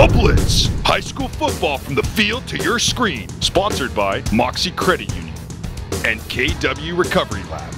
The Blitz, high school football from the field to your screen. Sponsored by Mocse Credit Union and KW Recovery Lab.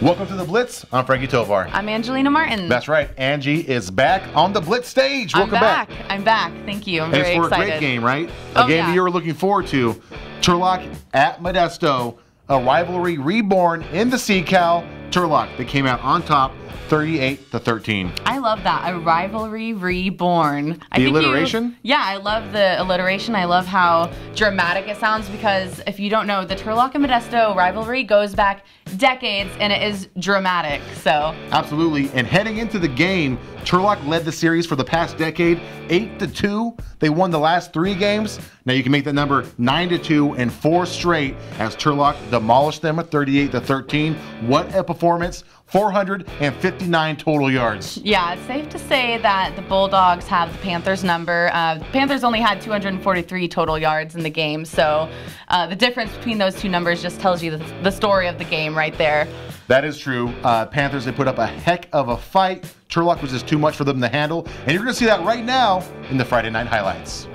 Welcome to The Blitz. I'm Frankie Tovar. I'm Angelina Martin. That's right. Angie is back on the Blitz stage. Welcome back. I'm back. Thank you. I'm very excited. excited. It's for a great game, right? A game that you were looking forward to. Turlock at Modesto, a rivalry reborn in the SeaCal. Turlock, they came out on top, 38-13. I love that. A rivalry reborn. The alliteration? Yeah, I love the alliteration. I love how dramatic it sounds because if you don't know, the Turlock and Modesto rivalry goes back decades and it is dramatic. So absolutely. And heading into the game, Turlock led the series for the past decade, 8-2. They won the last 3 games. Now you can make that number 9-2 and 4 straight as Turlock demolished them at 38-13. What a performance. 459 total yards. Yeah, it's safe to say that the Bulldogs have the Panthers number. The Panthers only had 243 total yards in the game, so the difference between those two numbers just tells you the story of the game right there. That is true. Panthers, they put up a heck of a fight. Turlock was just too much for them to handle, and you're going to see that right now in the Friday night highlights.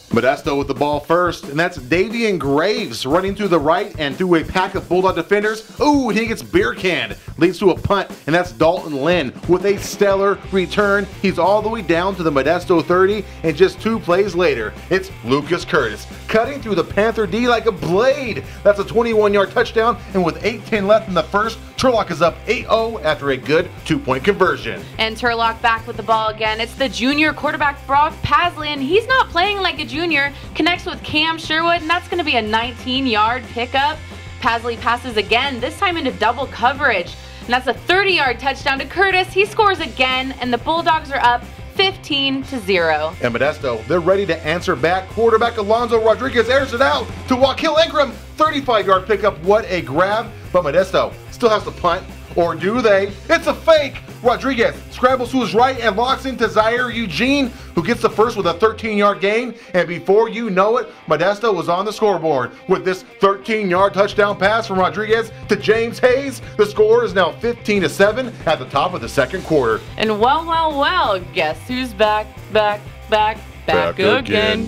Modesto with the ball first, and that's Davian Graves running through the right and through a pack of Bulldog defenders. Ooh, he gets beer canned. Leads to a punt, and that's Dalton Lynn with a stellar return. He's all the way down to the Modesto 30, and just 2 plays later, it's Lucas Curtis cutting through the Panther D like a blade. That's a 21-yard touchdown, and with 8:10 left in the first, Turlock is up 8-0 after a good 2-point conversion. And Turlock back with the ball again. It's the junior quarterback Brock Pasley, and he's not playing like a junior. Connects with Cam Sherwood, and that's going to be a 19-yard pickup. Pasley passes again, this time into double coverage. And that's a 30-yard touchdown to Curtis. He scores again, and the Bulldogs are up 15-0. And Modesto, they're ready to answer back. Quarterback Alonzo Rodriguez airs it out to Wakil Ingram. 35-yard pickup, what a grab. But Modesto still has to punt, or do they? It's a fake. Rodriguez scrambles to his right and locks into Zaire Eugene, who gets the first with a 13-yard gain. And before you know it, Modesto was on the scoreboard with this 13-yard touchdown pass from Rodriguez to James Hayes. The score is now 15-7 at the top of the second quarter. And well, guess who's back again.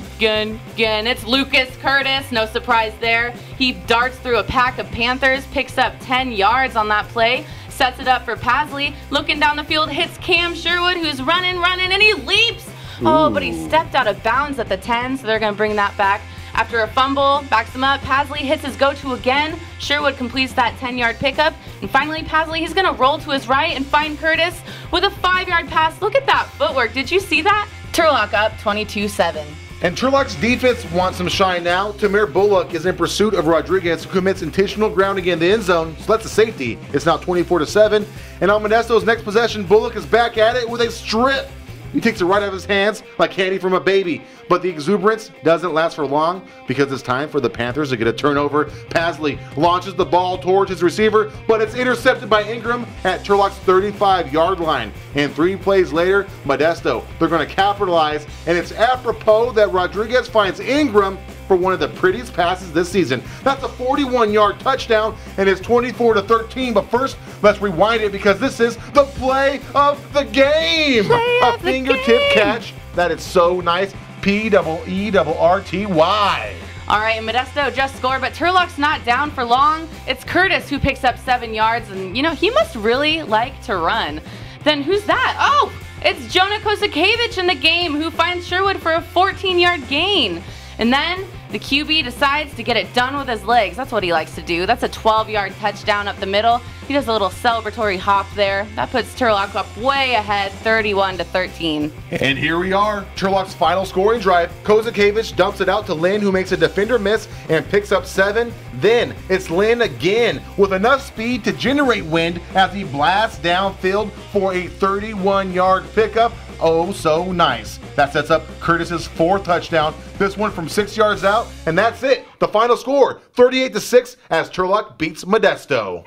It's Lucas Curtis, no surprise there. He darts through a pack of Panthers, picks up 10 yards on that play, sets it up for Pasley, looking down the field, hits Cam Sherwood, who's running, and he leaps. Ooh. Oh, but he stepped out of bounds at the 10, so they're going to bring that back. After a fumble, backs him up, Pasley hits his go-to again. Sherwood completes that 10-yard pickup. And finally, Pasley, he's going to roll to his right and find Curtis with a 5-yard pass. Look at that footwork. Did you see that? Turlock up 22-7. And Turlock's defense wants some shine now. Tamir Bullock is in pursuit of Rodriguez, who commits intentional grounding in the end zone. So that's a safety. It's now 24-7. And on Modesto's next possession, Bullock is back at it with a strip. He takes it right out of his hands like candy from a baby. But the exuberance doesn't last for long because it's time for the Panthers to get a turnover. Pasley launches the ball towards his receiver, but it's intercepted by Ingram at Turlock's 35-yard line. And 3 plays later, Modesto, they're going to capitalize. And it's apropos that Rodriguez finds Ingram for one of the prettiest passes this season. That's a 41-yard touchdown, and it's 24-13. But first, let's rewind it because this is the play of the game. A fingertip catch. That is so nice. P-E-E-R-T-Y. All right, Modesto just scored, but Turlock's not down for long. It's Curtis who picks up 7 yards, and, you know, he must really like to run. Then who's that? Oh, it's Jonah Kosakevich in the game who finds Sherwood for a 14-yard gain. And then the QB decides to get it done with his legs. That's what he likes to do. That's a 12-yard touchdown up the middle. He does a little celebratory hop there. That puts Turlock up way ahead, 31-13. And here we are, Turlock's final scoring drive. Kosakevich dumps it out to Lynn, who makes a defender miss and picks up 7. Then it's Lynn again with enough speed to generate wind as he blasts downfield for a 31-yard pickup. Oh, so nice. That sets up Curtis's 4th touchdown. This one from 6 yards out, and that's it. The final score, 38-6, as Turlock beats Modesto.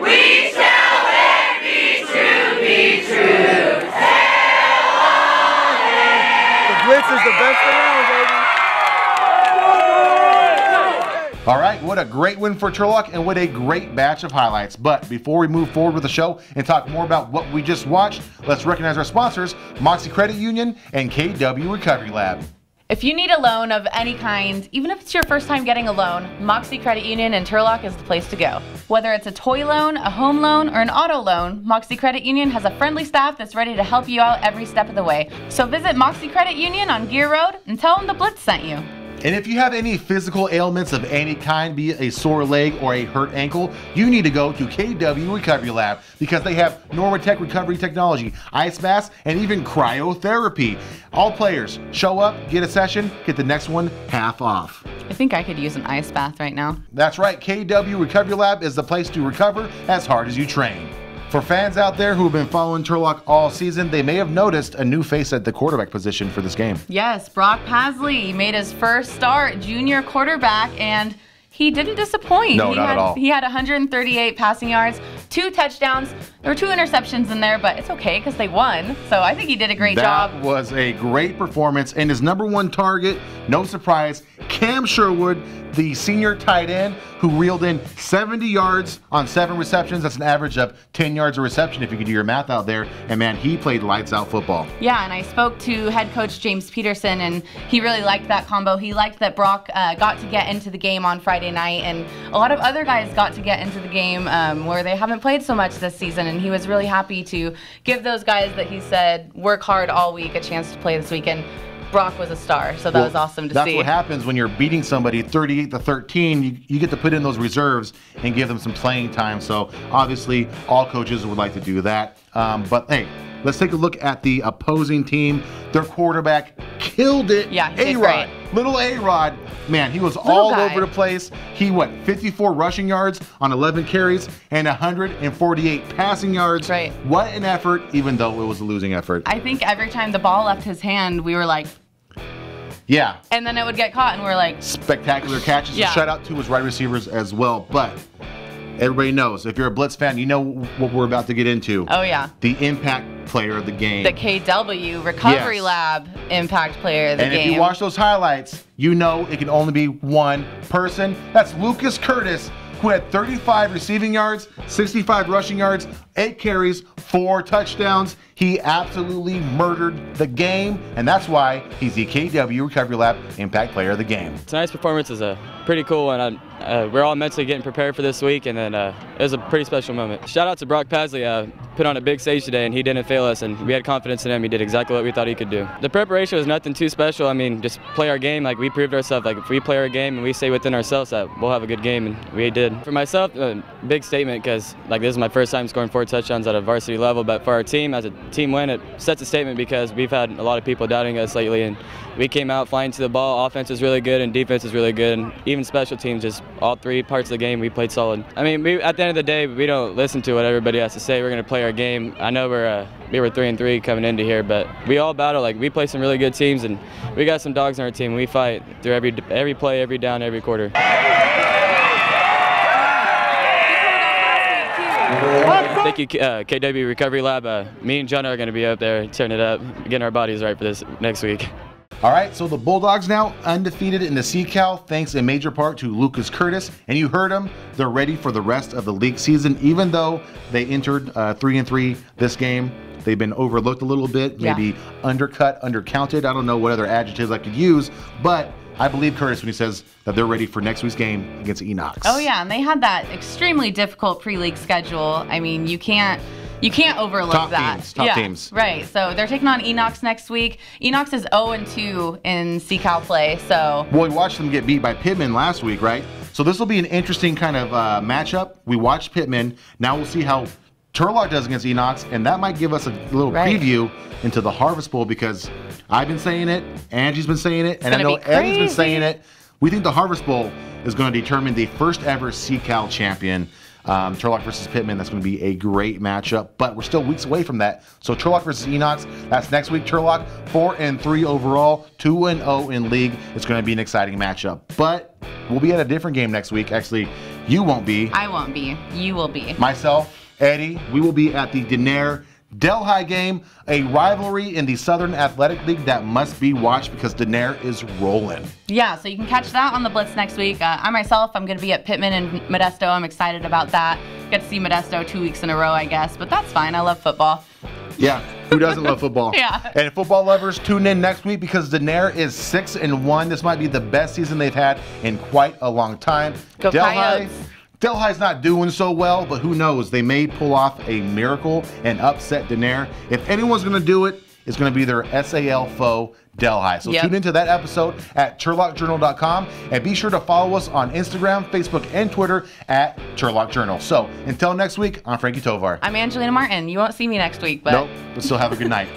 We shall let be true. The Blitz is the best around, baby. All right. right, what a great win for Turlock and what a great batch of highlights. But before we move forward with the show and talk more about what we just watched, let's recognize our sponsors, Mocse Credit Union and KW Recovery Lab. If you need a loan of any kind, even if it's your first time getting a loan, Mocse Credit Union in Turlock is the place to go. Whether it's a toy loan, a home loan, or an auto loan, Mocse Credit Union has a friendly staff that's ready to help you out every step of the way. So visit Mocse Credit Union on Gear Road and tell them the Blitz sent you. And if you have any physical ailments of any kind, be it a sore leg or a hurt ankle, you need to go to KW Recovery Lab because they have Normatec recovery technology, ice baths, and even cryotherapy. All players show up, get a session, get the next one half off. I think I could use an ice bath right now. That's right, KW Recovery Lab is the place to recover as hard as you train. For fans out there who have been following Turlock all season, they may have noticed a new face at the quarterback position for this game. Yes, Brock Pasley made his first start, junior quarterback, and he didn't disappoint. No, not at all. He had 138 passing yards, 2 touchdowns. There were 2 interceptions in there, but it's okay because they won. So I think he did a great job. That was a great performance. And his #1 target, no surprise, Cam Sherwood, the senior tight end, who reeled in 70 yards on 7 receptions. That's an average of 10 yards a reception if you could do your math out there. And man, he played lights out football. Yeah, and I spoke to head coach James Peterson, and he really liked that combo. He liked that Brock got to get into the game on Friday night, and a lot of other guys got to get into the game where they haven't played so much this season, and he was really happy to give those guys that he said work hard all week a chance to play this weekend. Brock was a star, so that was awesome to see. That's what happens when you're beating somebody 38-13. You get to put in those reserves and give them some playing time. So obviously, all coaches would like to do that. But hey, let's take a look at the opposing team. Their quarterback killed it. Yeah, he did A-Rod, great. little A-Rod, man, he was all over the place. He 54 rushing yards on 11 carries and 148 passing yards. Right. What an effort, even though it was a losing effort. I think every time the ball left his hand, we were like, yeah. and then it would get caught, and we're like, Spectacular catches. Yeah. A shout out to his wide receivers as well. But everybody knows, if you're a Blitz fan, you know what we're about to get into. oh yeah. The impact player of the game. The KW Recovery Yes. Lab impact player of the and game. if you watch those highlights, you know it can only be one person. That's Lucas Curtis, who had 35 receiving yards, 65 rushing yards, 8 carries, 4 touchdowns. He absolutely murdered the game, and that's why he's the KW Recovery Lab Impact Player of the game. Tonight's performance is a pretty cool one. We're all mentally getting prepared for this week, and then it was a pretty special moment. Shout out to Brock Pasley, put on a big stage today, and he didn't fail us, and we had confidence in him. He did exactly what we thought he could do. The preparation was nothing too special. I mean, just play our game. Like, we proved ourselves. Like, if we play our game and we stay within ourselves, that we'll have a good game, and we did. For myself, a big statement, because like this is my first time scoring 4 touchdowns at a varsity level, but for our team, as a team win, it sets a statement because we've had a lot of people doubting us lately, and we came out flying to the ball. Offense is really good and defense is really good, and even special teams, just all 3 parts of the game we played solid. I mean, at the end of the day, we don't listen to what everybody has to say. We're going to play our game. I know we were 3-3 coming into here, but we all battle. Like, we play some really good teams, and we got some dogs on our team. We fight through every play, every down, every quarter. Thank you, KW Recovery Lab. Me and Jonah are going to be up there turning it up, getting our bodies right for this next week. All right, so the Bulldogs now undefeated in the CCAL, thanks in major part to Lucas Curtis. And you heard them, they're ready for the rest of the league season. Even though they entered 3-3 this game, they've been overlooked a little bit, maybe undercut, undercounted. I don't know what other adjectives I could use, but I believe Curtis when he says that they're ready for next week's game against Enox. Oh yeah, and they had that extremely difficult pre-league schedule. I mean, you can't overlook that. Top teams. Right. So they're taking on Enox next week. Enox is 0-2 in CCAL play. So well, we watched them get beat by Pittman last week, right? So this will be an interesting kind of matchup. We watched Pittman. Now we'll see how Turlock does against Enox, and that might give us a little preview into the Harvest Bowl, because I've been saying it, Angie's been saying it, and I know Eddie's been saying it. We think the Harvest Bowl is going to determine the first ever CCAL champion. Turlock versus Pittman, that's going to be a great matchup, but we're still weeks away from that. So Turlock versus Enox, that's next week. Turlock 4-3 overall, 2-0 in league. It's going to be an exciting matchup, but we'll be at a different game next week. Actually, you won't be. I won't be. You will be. Myself, Eddie, we will be at the Denair Delhi game, a rivalry in the Southern Athletic League that must be watched because Denair is rolling. Yeah, so you can catch that on the Blitz next week. I myself, I'm going to be at Pittman and Modesto. I'm excited about that. Get to see Modesto 2 weeks in a row, I guess, but that's fine. I love football. Yeah, who doesn't love football? Yeah. And football lovers, tune in next week because Denair is 6-1. This might be the best season they've had in quite a long time. Go Coyotes. Delhi's not doing so well, but who knows? They may pull off a miracle and upset Denair. If anyone's going to do it, it's going to be their SAL foe, Delhi. So tune into that episode at turlockjournal.com and be sure to follow us on Instagram, Facebook, and Twitter at Turlock Journal. So until next week, I'm Frankie Tovar. I'm Angelina Martin. You won't see me next week, but... Nope, but still have a good night.